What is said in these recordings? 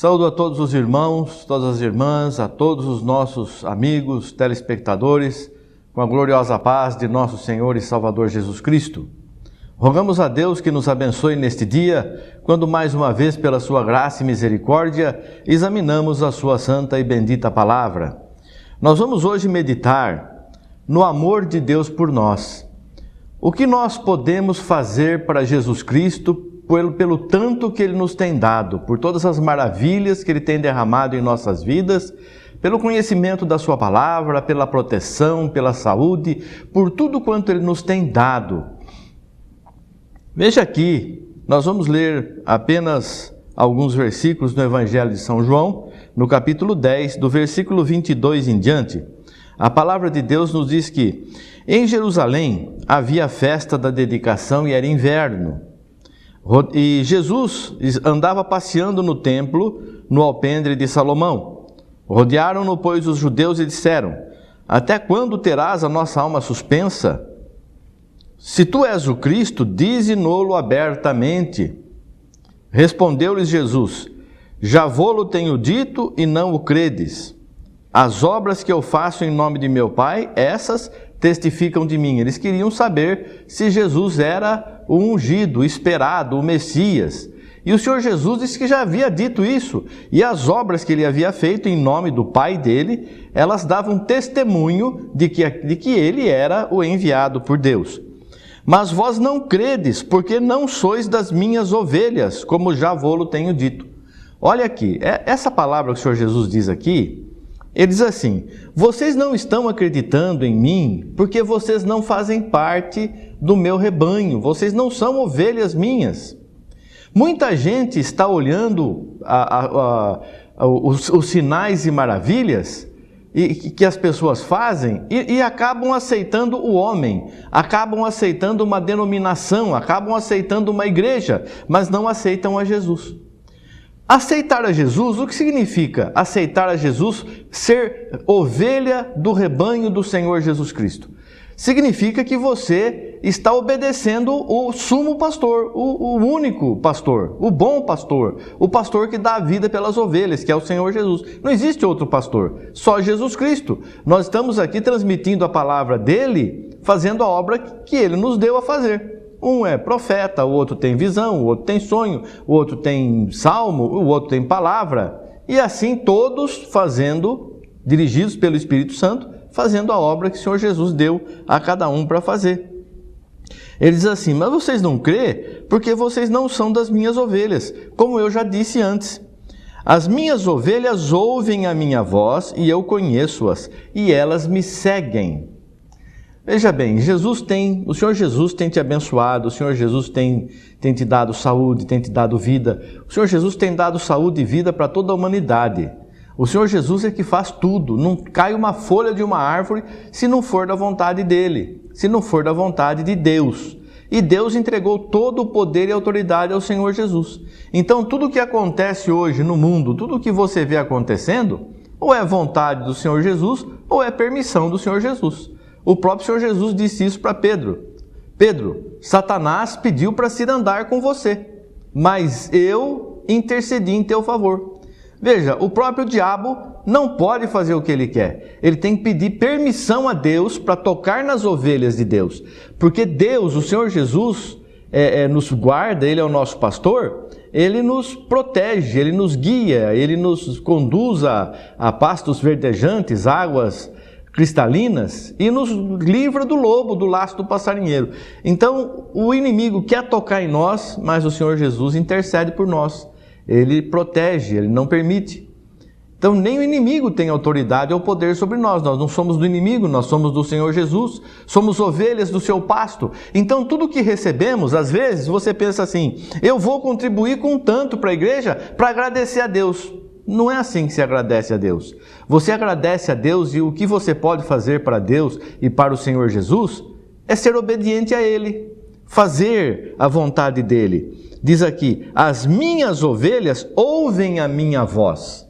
Saúdo a todos os irmãos, todas as irmãs, a todos os nossos amigos, telespectadores, com a gloriosa paz de nosso Senhor e Salvador Jesus Cristo. Rogamos a Deus que nos abençoe neste dia, quando mais uma vez, pela sua graça e misericórdia, examinamos a sua santa e bendita palavra. Nós vamos hoje meditar no amor de Deus por nós. O que nós podemos fazer para Jesus Cristo pelo tanto que Ele nos tem dado, por todas as maravilhas que Ele tem derramado em nossas vidas, pelo conhecimento da Sua palavra, pela proteção, pela saúde, por tudo quanto Ele nos tem dado. Veja aqui, nós vamos ler apenas alguns versículos no Evangelho de São João, no capítulo 10, do versículo 22 em diante. A palavra de Deus nos diz que em Jerusalém havia a festa da dedicação e era inverno. E Jesus andava passeando no templo, no alpendre de Salomão. Rodearam-no, pois, os judeus e disseram: até quando terás a nossa alma suspensa? Se tu és o Cristo, dize-no-lo abertamente. Respondeu-lhes Jesus: já vô-lo tenho dito e não o credes. As obras que eu faço em nome de meu Pai, essas testificam de mim. Eles queriam saber se Jesus era o ungido, o esperado, o Messias. E o Senhor Jesus disse que já havia dito isso. E as obras que ele havia feito em nome do Pai dele, elas davam testemunho de que ele era o enviado por Deus. Mas vós não credes, porque não sois das minhas ovelhas, como já vô-lo tenho dito. Olha aqui, essa palavra que o Senhor Jesus diz aqui, ele diz assim: vocês não estão acreditando em mim porque vocês não fazem parte do meu rebanho, vocês não são ovelhas minhas. Muita gente está olhando os sinais e maravilhas que as pessoas fazem e acabam aceitando o homem, acabam aceitando uma denominação, acabam aceitando uma igreja, mas não aceitam a Jesus. Aceitar a Jesus, o que significa aceitar a Jesus, ser ovelha do rebanho do Senhor Jesus Cristo? Significa que você está obedecendo o sumo pastor, o único pastor, o bom pastor, o pastor que dá a vida pelas ovelhas, que é o Senhor Jesus. Não existe outro pastor, só Jesus Cristo. Nós estamos aqui transmitindo a palavra dele, fazendo a obra que ele nos deu a fazer. Um é profeta, o outro tem visão, o outro tem sonho, o outro tem salmo, o outro tem palavra. E assim todos fazendo, dirigidos pelo Espírito Santo, fazendo a obra que o Senhor Jesus deu a cada um para fazer. Ele diz assim: mas vocês não crêem porque vocês não são das minhas ovelhas, como eu já disse antes. As minhas ovelhas ouvem a minha voz e eu conheço-as, e elas me seguem. Veja bem, o Senhor Jesus tem te abençoado, o Senhor Jesus tem te dado saúde, tem te dado vida. O Senhor Jesus tem dado saúde e vida para toda a humanidade. O Senhor Jesus é que faz tudo. Não cai uma folha de uma árvore se não for da vontade dele, se não for da vontade de Deus. E Deus entregou todo o poder e autoridade ao Senhor Jesus. Então tudo o que acontece hoje no mundo, tudo o que você vê acontecendo, ou é vontade do Senhor Jesus, ou é permissão do Senhor Jesus. O próprio Senhor Jesus disse isso para Pedro. Pedro, Satanás pediu para se andar com você, mas eu intercedi em teu favor. Veja, o próprio diabo não pode fazer o que ele quer. Ele tem que pedir permissão a Deus para tocar nas ovelhas de Deus. Porque Deus, o Senhor Jesus, nos guarda, Ele é o nosso pastor, Ele nos protege, Ele nos guia, Ele nos conduz a pastos verdejantes, águas cristalinas, e nos livra do lobo, do laço do passarinheiro. Então, o inimigo quer tocar em nós, mas o Senhor Jesus intercede por nós. Ele protege, Ele não permite. Então, nem o inimigo tem autoridade ou poder sobre nós. Nós não somos do inimigo, nós somos do Senhor Jesus. Somos ovelhas do seu pasto. Então, tudo que recebemos, às vezes, você pensa assim: eu vou contribuir com tanto para a igreja para agradecer a Deus. Não é assim que se agradece a Deus. Você agradece a Deus, e o que você pode fazer para Deus e para o Senhor Jesus é ser obediente a Ele, fazer a vontade dEle. Diz aqui: as minhas ovelhas ouvem a minha voz.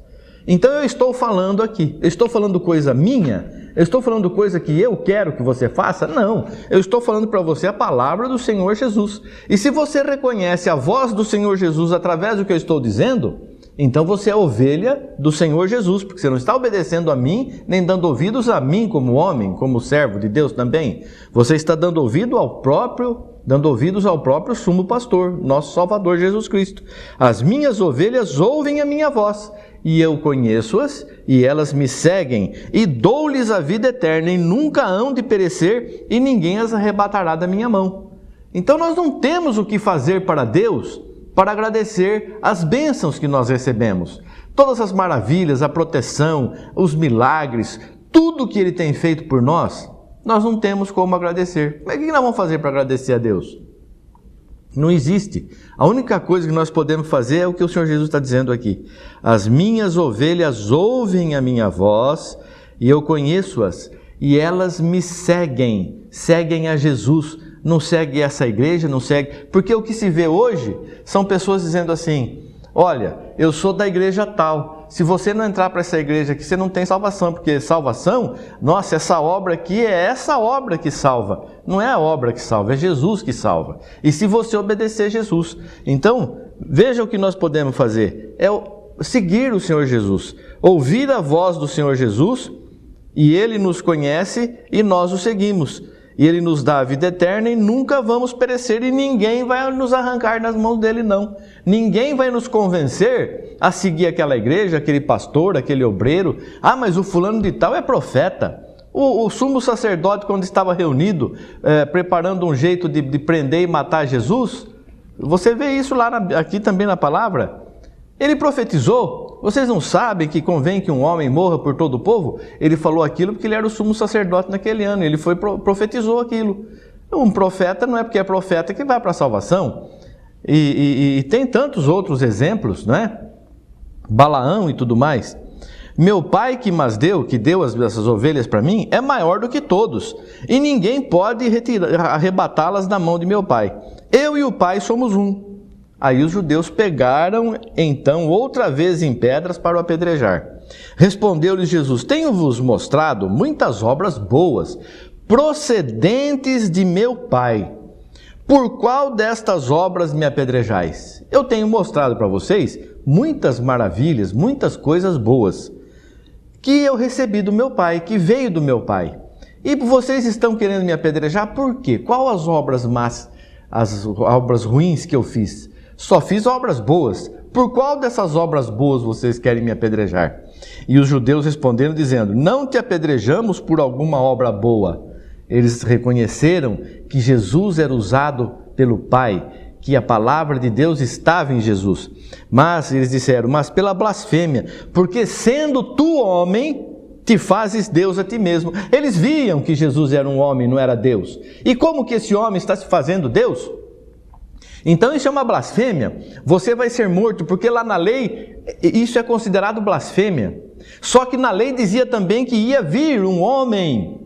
Então eu estou falando aqui, eu estou falando coisa minha? Eu estou falando coisa que eu quero que você faça? Não, eu estou falando para você a palavra do Senhor Jesus. E se você reconhece a voz do Senhor Jesus através do que eu estou dizendo, então você é ovelha do Senhor Jesus, porque você não está obedecendo a mim, nem dando ouvidos a mim como homem, como servo de Deus também. Você está dando ouvidos ao próprio sumo pastor, nosso Salvador Jesus Cristo. As minhas ovelhas ouvem a minha voz, e eu conheço-as, e elas me seguem, e dou-lhes a vida eterna, e nunca hão de perecer, e ninguém as arrebatará da minha mão. Então nós não temos o que fazer para Deus para agradecer as bênçãos que nós recebemos. Todas as maravilhas, a proteção, os milagres, tudo que Ele tem feito por nós, nós não temos como agradecer. Mas o que nós vamos fazer para agradecer a Deus? Não existe. A única coisa que nós podemos fazer é o que o Senhor Jesus está dizendo aqui. As minhas ovelhas ouvem a minha voz, e eu conheço-as, e elas me seguem a Jesus. Não segue essa igreja, não segue... Porque o que se vê hoje são pessoas dizendo assim, olha, eu sou da igreja tal, se você não entrar para essa igreja aqui, você não tem salvação, porque salvação, nossa, essa obra aqui é essa obra que salva. Não é a obra que salva, é Jesus que salva. E se você obedecer Jesus. Então, veja o que nós podemos fazer, é seguir o Senhor Jesus, ouvir a voz do Senhor Jesus, e Ele nos conhece e nós o seguimos. E Ele nos dá a vida eterna e nunca vamos perecer, e ninguém vai nos arrancar das mãos dEle, não. Ninguém vai nos convencer a seguir aquela igreja, aquele pastor, aquele obreiro. Ah, mas o fulano de tal é profeta. O sumo sacerdote, quando estava reunido, preparando um jeito de prender e matar Jesus, você vê isso lá aqui também na palavra. Ele profetizou. Vocês não sabem que convém que um homem morra por todo o povo? Ele falou aquilo porque ele era o sumo sacerdote naquele ano. Ele profetizou aquilo. Um profeta não é porque é profeta que vai para a salvação. E tem tantos outros exemplos, não é? Balaão e tudo mais. Meu pai que deu essas ovelhas para mim, é maior do que todos. E ninguém pode arrebatá-las da mão de meu pai. Eu e o pai somos um. Aí os judeus pegaram, então, outra vez em pedras para o apedrejar. Respondeu-lhes Jesus, tenho-vos mostrado muitas obras boas, procedentes de meu Pai. Por qual destas obras me apedrejais? Eu tenho mostrado para vocês muitas maravilhas, muitas coisas boas, que eu recebi do meu Pai, que veio do meu Pai. E vocês estão querendo me apedrejar por quê? Qual as obras más, as obras ruins que eu fiz? Só fiz obras boas. Por qual dessas obras boas vocês querem me apedrejar? E os judeus responderam dizendo, não te apedrejamos por alguma obra boa. Eles reconheceram que Jesus era usado pelo Pai, que a palavra de Deus estava em Jesus. Mas eles disseram, mas pela blasfêmia, porque sendo tu homem, te fazes Deus a ti mesmo. Eles viam que Jesus era um homem, não era Deus. E como que esse homem está se fazendo Deus? Então isso é uma blasfêmia. Você vai ser morto, porque lá na lei isso é considerado blasfêmia. Só que na lei dizia também que ia vir um homem.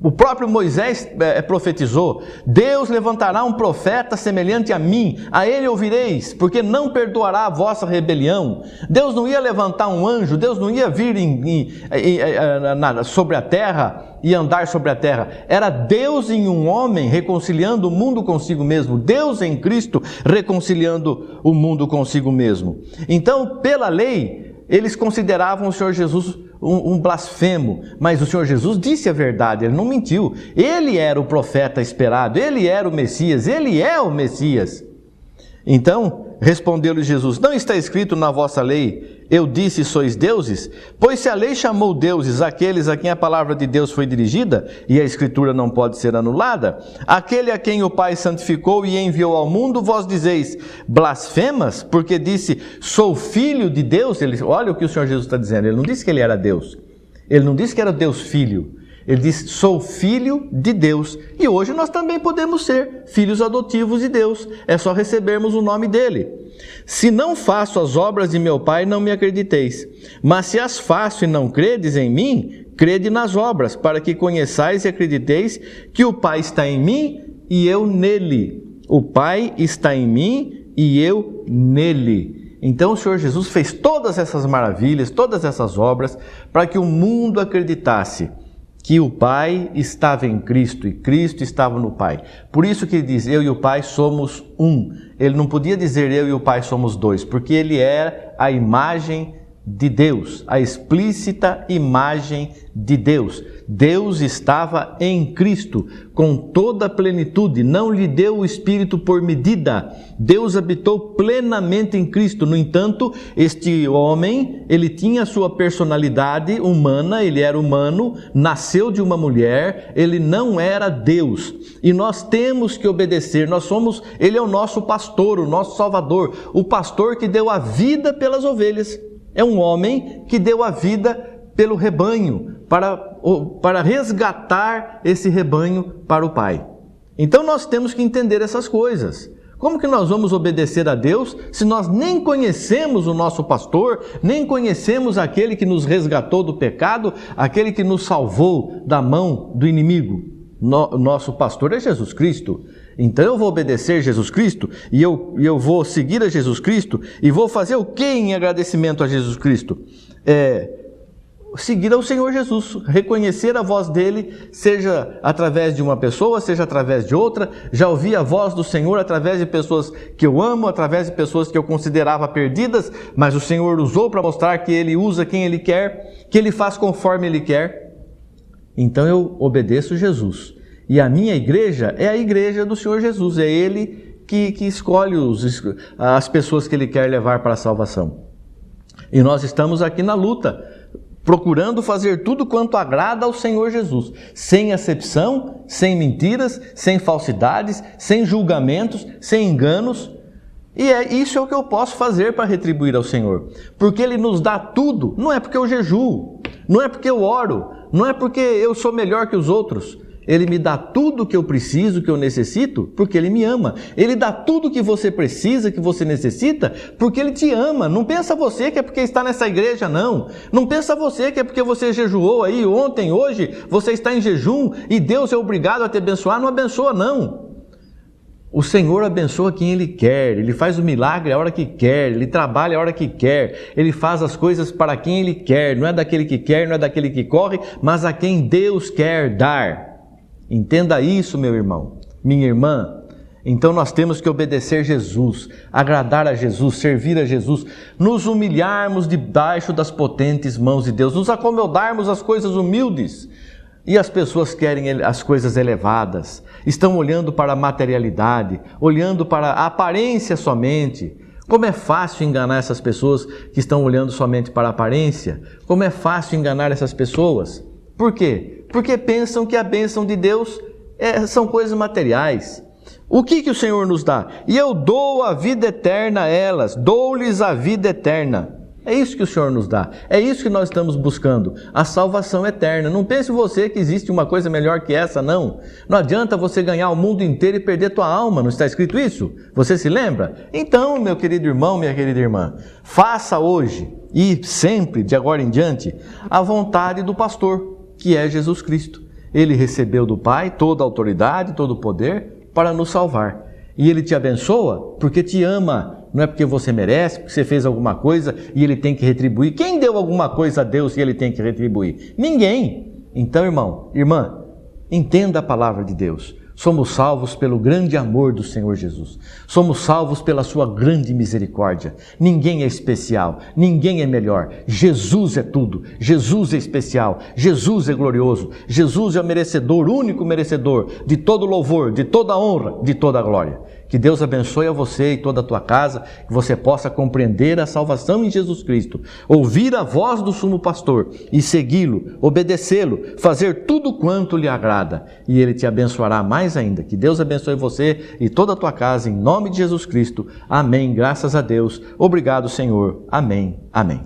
O próprio Moisés profetizou, Deus levantará um profeta semelhante a mim, a ele ouvireis, porque não perdoará a vossa rebelião. Deus não ia levantar um anjo, Deus não ia vir sobre a terra e andar sobre a terra. Era Deus em um homem reconciliando o mundo consigo mesmo, Deus em Cristo reconciliando o mundo consigo mesmo. Então, pela lei, eles consideravam o Senhor Jesus um blasfemo, mas o Senhor Jesus disse a verdade, Ele não mentiu. Ele era o profeta esperado, Ele era o Messias, Ele é o Messias. Então, respondeu-lhe Jesus, não está escrito na vossa lei, eu disse sois deuses? Pois se a lei chamou deuses aqueles a quem a palavra de Deus foi dirigida, e a escritura não pode ser anulada, aquele a quem o Pai santificou e enviou ao mundo, vós dizeis, blasfemas, porque disse, sou filho de Deus? Olha o que o Senhor Jesus está dizendo, Ele não disse que Ele era Deus, Ele não disse que era Deus Filho, Ele disse, sou filho de Deus. E hoje nós também podemos ser filhos adotivos de Deus. É só recebermos o nome dEle. Se não faço as obras de meu Pai, não me acrediteis. Mas se as faço e não credes em mim, crede nas obras, para que conheçais e acrediteis que o Pai está em mim e eu nele. O Pai está em mim e eu nele. Então o Senhor Jesus fez todas essas maravilhas, todas essas obras, para que o mundo acreditasse que o Pai estava em Cristo e Cristo estava no Pai. Por isso que ele diz, eu e o Pai somos um. Ele não podia dizer eu e o Pai somos dois, porque ele era a imagem de Deus, a explícita imagem de Deus. Deus estava em Cristo, com toda a plenitude, não lhe deu o Espírito por medida. Deus habitou plenamente em Cristo. No entanto, este homem, ele tinha a sua personalidade humana, ele era humano, nasceu de uma mulher, ele não era Deus. E nós temos que obedecer, ele é o nosso pastor, o nosso salvador, o pastor que deu a vida pelas ovelhas. É um homem que deu a vida pelo rebanho, para resgatar esse rebanho para o Pai. Então nós temos que entender essas coisas. Como que nós vamos obedecer a Deus se nós nem conhecemos o nosso pastor, nem conhecemos aquele que nos resgatou do pecado, aquele que nos salvou da mão do inimigo? Nosso pastor é Jesus Cristo. Então eu vou obedecer Jesus Cristo e eu vou seguir a Jesus Cristo e vou fazer o que em agradecimento a Jesus Cristo? Seguir ao Senhor Jesus, reconhecer a voz dele, seja através de uma pessoa, seja através de outra. Já ouvi a voz do Senhor através de pessoas que eu amo, através de pessoas que eu considerava perdidas, mas o Senhor usou para mostrar que ele usa quem ele quer, que ele faz conforme ele quer. Então eu obedeço Jesus. E a minha igreja é a igreja do Senhor Jesus, é Ele que escolhe as pessoas que Ele quer levar para a salvação. E nós estamos aqui na luta, procurando fazer tudo quanto agrada ao Senhor Jesus, sem acepção, sem mentiras, sem falsidades, sem julgamentos, sem enganos. E isso é o que eu posso fazer para retribuir ao Senhor, porque Ele nos dá tudo. Não é porque eu jejuo, não é porque eu oro, não é porque eu sou melhor que os outros. Ele me dá tudo o que eu preciso, que eu necessito, porque Ele me ama. Ele dá tudo o que você precisa, que você necessita, porque Ele te ama. Não pensa você que é porque está nessa igreja, não. Não pensa você que é porque você jejuou aí ontem, hoje, você está em jejum e Deus é obrigado a te abençoar. Não abençoa, não. O Senhor abençoa quem Ele quer, Ele faz o milagre a hora que quer, Ele trabalha a hora que quer, Ele faz as coisas para quem Ele quer, não é daquele que quer, não é daquele que corre, mas a quem Deus quer dar. Entenda isso, meu irmão, minha irmã. Então nós temos que obedecer Jesus, agradar a Jesus, servir a Jesus, nos humilharmos debaixo das potentes mãos de Deus, nos acomodarmos às coisas humildes. E as pessoas querem as coisas elevadas, estão olhando para a materialidade, olhando para a aparência somente. Como é fácil enganar essas pessoas que estão olhando somente para a aparência? Como é fácil enganar essas pessoas? Por quê? Porque pensam que a bênção de Deus são coisas materiais. O que o Senhor nos dá? E eu dou a vida eterna a elas, dou-lhes a vida eterna. É isso que o Senhor nos dá, é isso que nós estamos buscando, a salvação eterna. Não pense você que existe uma coisa melhor que essa, não. Não adianta você ganhar o mundo inteiro e perder tua alma, não está escrito isso? Você se lembra? Então, meu querido irmão, minha querida irmã, faça hoje e sempre, de agora em diante, a vontade do pastor, que é Jesus Cristo. Ele recebeu do Pai toda a autoridade, todo o poder para nos salvar. E Ele te abençoa porque te ama. Não é porque você merece, porque você fez alguma coisa e Ele tem que retribuir. Quem deu alguma coisa a Deus e Ele tem que retribuir? Ninguém. Então, irmão, irmã, entenda a palavra de Deus. Somos salvos pelo grande amor do Senhor Jesus. Somos salvos pela sua grande misericórdia. Ninguém é especial, ninguém é melhor. Jesus é tudo. Jesus é especial. Jesus é glorioso. Jesus é o merecedor, único merecedor de todo louvor, de toda honra, de toda glória. Que Deus abençoe a você e toda a tua casa, que você possa compreender a salvação em Jesus Cristo, ouvir a voz do sumo pastor e segui-lo, obedecê-lo, fazer tudo quanto lhe agrada, e Ele te abençoará mais ainda. Que Deus abençoe você e toda a tua casa, em nome de Jesus Cristo. Amém. Graças a Deus. Obrigado, Senhor. Amém. Amém.